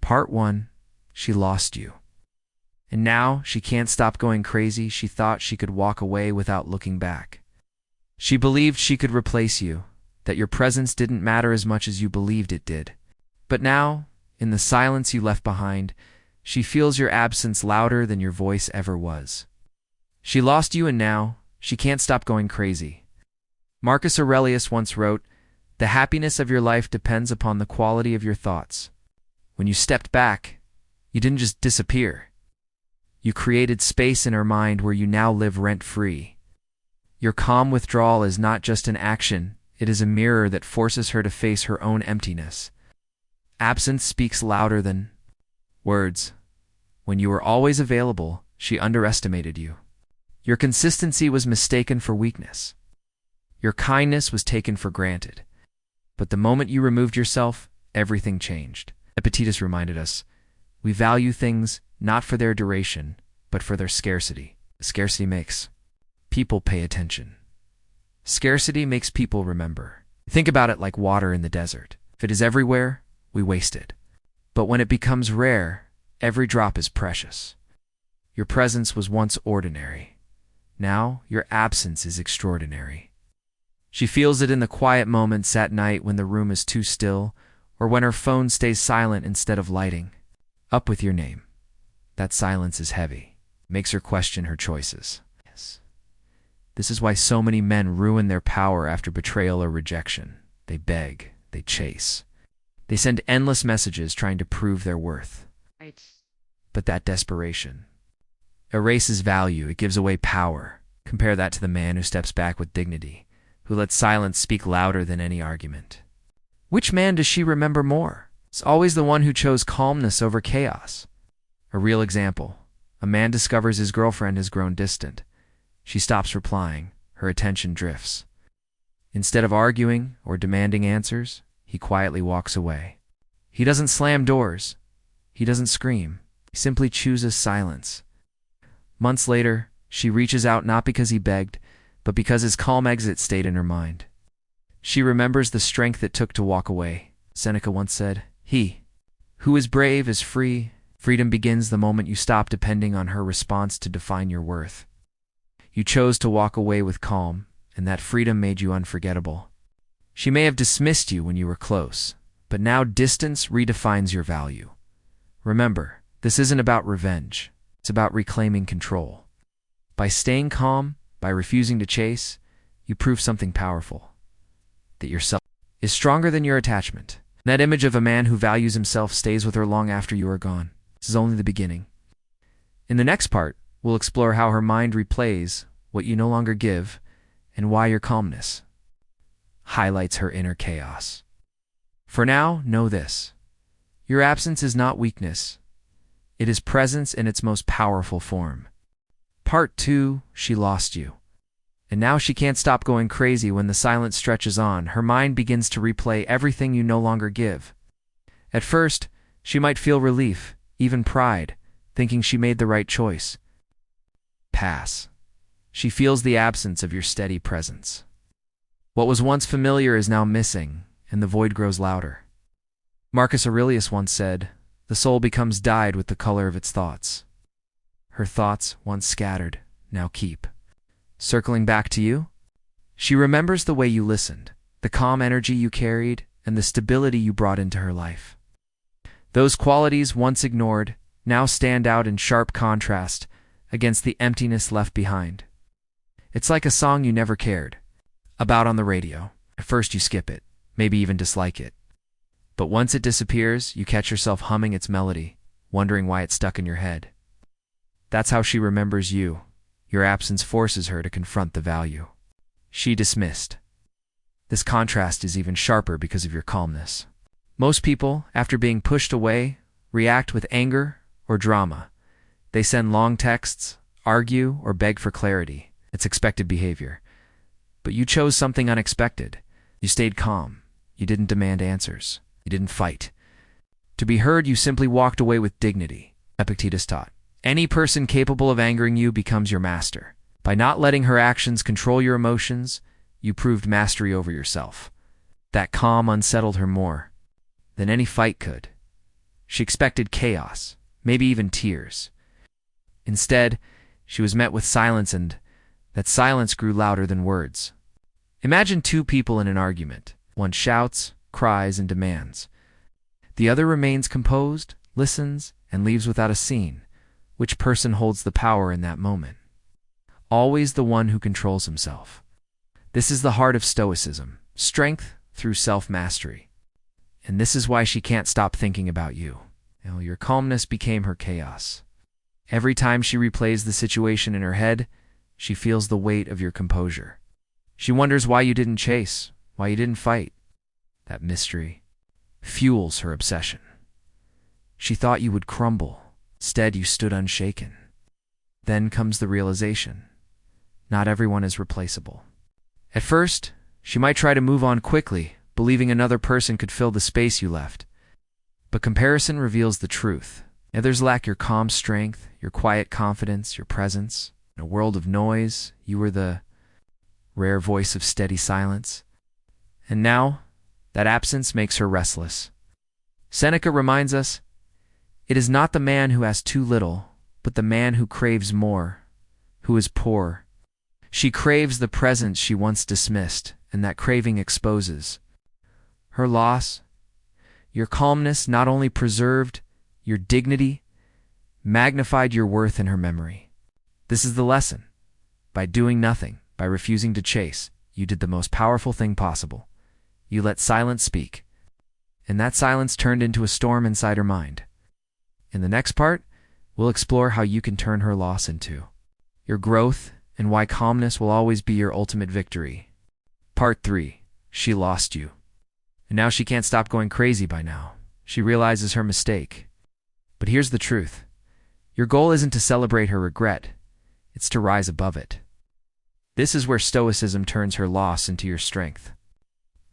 Part 1. She lost you. And now she can't stop going crazy. She thought she could walk away without looking back. She believed she could replace you, that your presence didn't matter as much as you believed it did. But now, in the silence you left behind, she feels your absence louder than your voice ever was. She lost you, and now she can't stop going crazy. Marcus Aurelius once wrote, "The happiness of your life depends upon the quality of your thoughts." When you stepped back, you didn't just disappear. You created space in her mind where you now live rent-free. Your calm withdrawal is not just an action, it is a mirror that forces her to face her own emptiness. Absence speaks louder than words. When you were always available, she underestimated you. Your consistency was mistaken for weakness. Your kindness was taken for granted. But the moment you removed yourself, everything changed. Epictetus reminded us, we value things not for their duration, but for their scarcity. Scarcity makes people pay attention. Scarcity makes people remember. Think about it like water in the desert. If it is everywhere, we waste it. But when it becomes rare, every drop is precious. Your presence was once ordinary. Now, your absence is extraordinary. She feels it in the quiet moments at night when the room is too still, or when her phone stays silent instead of lighting. Up with your name. That silence is heavy. Makes her question her choices. Yes. This is why so many men ruin their power after betrayal or rejection. They beg. They chase. They send endless messages trying to prove their worth. Right. But that desperation erases value. It gives away power. Compare that to the man who steps back with dignity, who lets silence speak louder than any argument. Which man does she remember more? It's always the one who chose calmness over chaos. A real example. A man discovers his girlfriend has grown distant. She stops replying. Her attention drifts. Instead of arguing or demanding answers, he quietly walks away. He doesn't slam doors. He doesn't scream. He simply chooses silence. Months later, she reaches out not because he begged, but because his calm exit stayed in her mind. She remembers the strength it took to walk away. Seneca once said, "He who is brave is free. Freedom begins the moment you stop depending on her response to define your worth." You chose to walk away with calm, and that freedom made you unforgettable. She may have dismissed you when you were close, but now distance redefines your value. Remember, this isn't about revenge. It's about reclaiming control. By staying calm, by refusing to chase, you prove something powerful. That yourself is stronger than your attachment. That image of a man who values himself stays with her long after you are gone. This is only the beginning. In the next part, we'll explore how her mind replays what you no longer give and why your calmness highlights her inner chaos. For now, know this. Your absence is not weakness. It is presence in its most powerful form. Part 2, she lost you. And now she can't stop going crazy when the silence stretches on. Her mind begins to replay everything you no longer give. At first, she might feel relief, even pride, thinking she made the right choice. Pass. She feels the absence of your steady presence. What was once familiar is now missing, and the void grows louder. Marcus Aurelius once said, "The soul becomes dyed with the color of its thoughts." Her thoughts, once scattered, now keep circling back to you. She remembers the way you listened, the calm energy you carried, and the stability you brought into her life. Those qualities, once ignored, now stand out in sharp contrast against the emptiness left behind. It's like a song you never cared about on the radio. At first you skip it, maybe even dislike it. But once it disappears, you catch yourself humming its melody, wondering why it's stuck in your head. That's how she remembers you. Your absence forces her to confront the value she dismissed. This contrast is even sharper because of your calmness. Most people, after being pushed away, react with anger or drama. They send long texts, argue, or beg for clarity. It's expected behavior. But you chose something unexpected. You stayed calm. You didn't demand answers. You didn't fight. To be heard, you simply walked away with dignity. Epictetus taught, any person capable of angering you becomes your master. By not letting her actions control your emotions, you proved mastery over yourself. That calm unsettled her more than any fight could. She expected chaos, maybe even tears. Instead, she was met with silence, and that silence grew louder than words. Imagine two people in an argument. One shouts, cries, and demands. The other remains composed, listens, and leaves without a scene. Which person holds the power in that moment? Always the one who controls himself. This is the heart of Stoicism, strength through self-mastery. And this is why she can't stop thinking about you. Your calmness became her chaos. Every time she replays the situation in her head, she feels the weight of your composure. She wonders why you didn't chase, why you didn't fight. That mystery fuels her obsession. She thought you would crumble. Instead, you stood unshaken. Then comes the realization. Not everyone is replaceable. At first, she might try to move on quickly, believing another person could fill the space you left. But comparison reveals the truth. Others lack your calm strength, your quiet confidence, your presence. In a world of noise, you were the rare voice of steady silence. And now, that absence makes her restless. Seneca reminds us, it is not the man who has too little, but the man who craves more, who is poor. She craves the presence she once dismissed, and that craving exposes her loss. Your calmness not only preserved your dignity, magnified your worth in her memory. This is the lesson. By doing nothing, by refusing to chase, you did the most powerful thing possible. You let silence speak. And that silence turned into a storm inside her mind. In the next part, we'll explore how you can turn her loss into your growth and why calmness will always be your ultimate victory. Part 3. She lost you. And now she can't stop going crazy by now. She realizes her mistake. But here's the truth. Your goal isn't to celebrate her regret. It's to rise above it. This is where Stoicism turns her loss into your strength.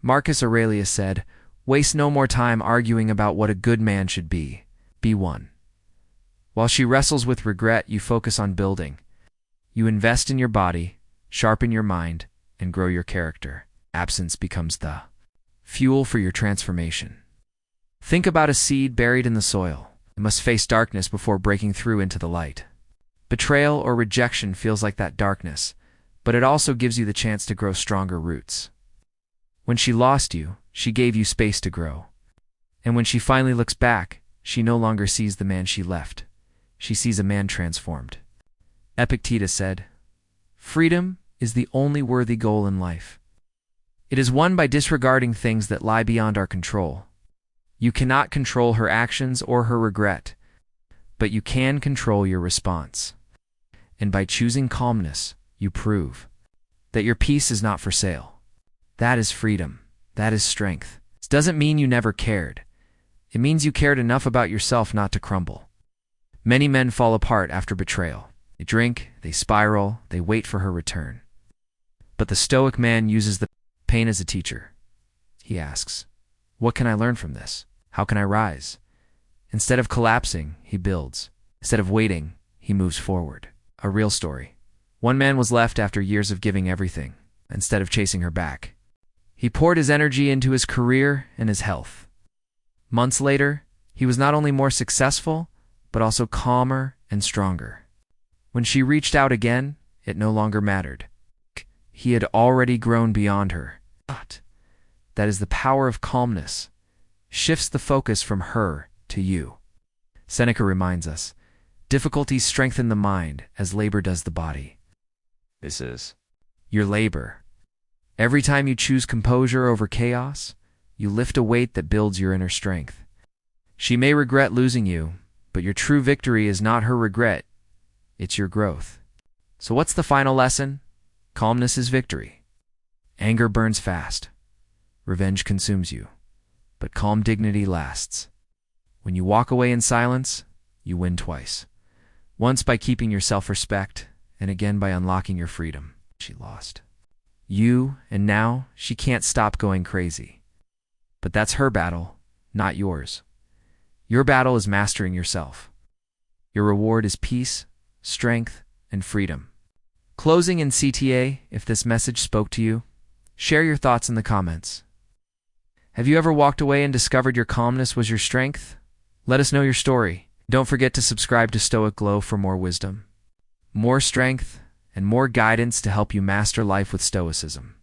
Marcus Aurelius said, "Waste no more time arguing about what a good man should be. Be one." While she wrestles with regret, you focus on building. You invest in your body, sharpen your mind, and grow your character. Absence becomes the fuel for your transformation. Think about a seed buried in the soil. It must face darkness before breaking through into the light. Betrayal or rejection feels like that darkness, but it also gives you the chance to grow stronger roots. When she lost you, she gave you space to grow. And when she finally looks back, she no longer sees the man she left. She sees a man transformed. Epictetus said, "Freedom is the only worthy goal in life. It is won by disregarding things that lie beyond our control. You cannot control her actions or her regret, but you can control your response. And by choosing calmness, you prove that your peace is not for sale. That is freedom. That is strength. It doesn't mean you never cared. It means you cared enough about yourself not to crumble. Many men fall apart after betrayal. They drink, they spiral, they wait for her return. But the Stoic man uses the pain as a teacher. He asks, what can I learn from this? How can I rise? Instead of collapsing, he builds. Instead of waiting, he moves forward. A real story. One man was left after years of giving everything, instead of chasing her back. He poured his energy into his career and his health. Months later, he was not only more successful, but also calmer and stronger. When she reached out again, it no longer mattered. He had already grown beyond her. That is the power of calmness. Shifts the focus from her to you. Seneca reminds us, difficulties strengthen the mind as labor does the body. This is your labor. Every time you choose composure over chaos, you lift a weight that builds your inner strength. She may regret losing you, but your true victory is not her regret. It's your growth. So what's the final lesson? Calmness is victory. Anger burns fast. Revenge consumes you. But calm dignity lasts. When you walk away in silence, you win twice. Once by keeping your self-respect, and again by unlocking your freedom. She lost you, and now she can't stop going crazy. But that's her battle, not yours. Your battle is mastering yourself. Your reward is peace, strength, and freedom. Closing in CTA, if this message spoke to you, share your thoughts in the comments. Have you ever walked away and discovered your calmness was your strength? Let us know your story. Don't forget to subscribe to Stoic Glow for more wisdom, more strength, and more guidance to help you master life with Stoicism.